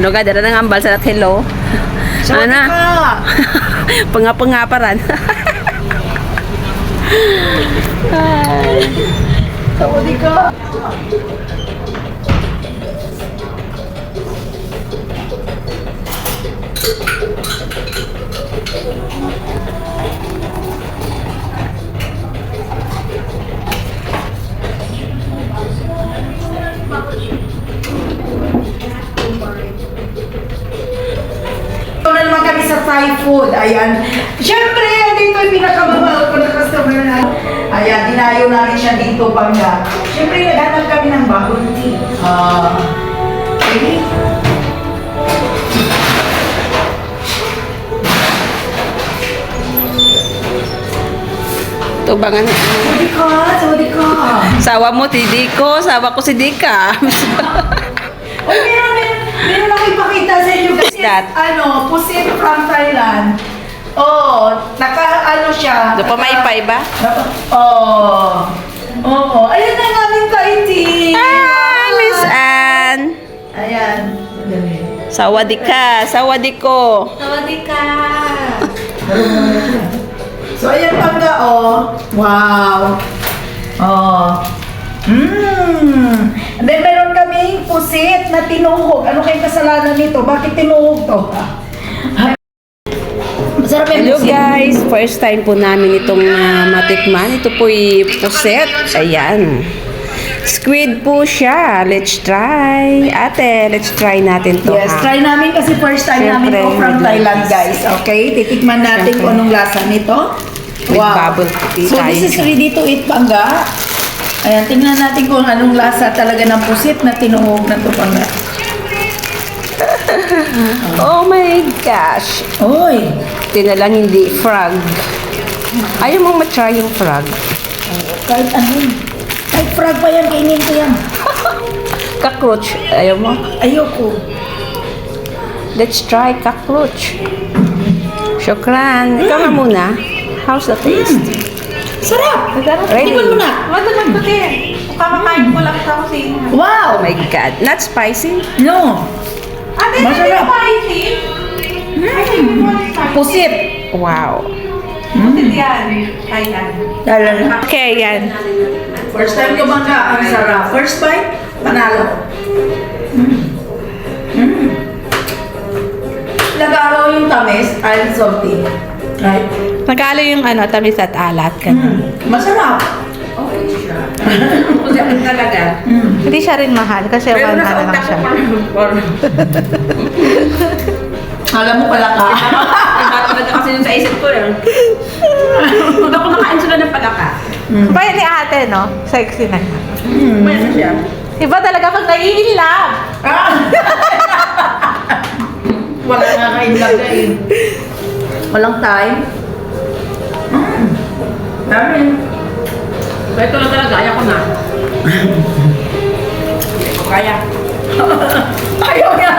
Ano ka, dara nang ambal sa hello. Ano? Panga-pangaparan. Saudi ka. Na naman kami sa Thai food. Ayan. Siyempre, dito yung pinakamamahal ko na customer na. Ayan, dinayo namin siya dito bangga. Siyempre, naghanap kami ng bubble tea. Okay. Tubangan. Saudi ka. Sawa mo, Tidiko. Sawa ko si Dika. Oh, meron ako ipakita sa inyo guys. That? Pusit from Thailand. Oh, siya. Napamaypay ba? Ayan na namin kaitin. Hi, Miss Anne. Ayan. Sawadika. Sawadiko. Sawadika! So, ayan pangga, Wow. And then, meron kaming pusit na tinuhog. Ano kayong kasalanan nito? Bakit tinuhog to? Masarap yung Hello pusit. guys, first time po namin itong matikman. Ito po'y puset. Ayan. Squid po siya. Let's try. Ate, let's try natin to. Yes, try namin kasi first time namin Siyempre, to from with Thailand, lettuce. guys. Okay? Titikman natin Siyempre. kung anong lasa nito. With bubble tea So, tayo. this is ready to eat, pangga. Ayan, tingnan natin kung anong lasa talaga ng pusit na tinuhog na to, pangga. Oh my gosh. Oy! Ito na lang hindi frog. Ayaw mong matry yung frog. Kahit ano. Kahit frog pa yan, kainin ko yan. Cockroach. Ayaw mo? Ayoko. Let's try cockroach. Shukran. Ikaw na muna. How's the taste? Sarap! Ready? Tikman mo na. Wala naman pati. Kakakain ko lang sa kusina. Oh Wow! my God. Not spicy? No! Ate, Masarap. spicy? Pusit! Wow. Pusit yan. Thailand. Lala. Okay, yan. First time ko bangga, ang sarap. First bite, panalo. Nag-aaraw yung tamis and salty. Right? Nagkalo yung tamis at alat. Masarap. Pusit talaga. Hindi siya rin mahal kasi Pero one nasa lang utak siya. ko Alam mo pala ka. Iba talaga kasi yung sa isip ko eh. Iba kumakain sila ng palaka. Kaya ni ate, no? Sexy na siya. Mayroon siya. Iba talaga pag nai-inlove. Wala nga kain eh. Walang time. Dami. Pero ito lang talaga, ayaw ko na. Hindi ko kaya. Ayaw niya.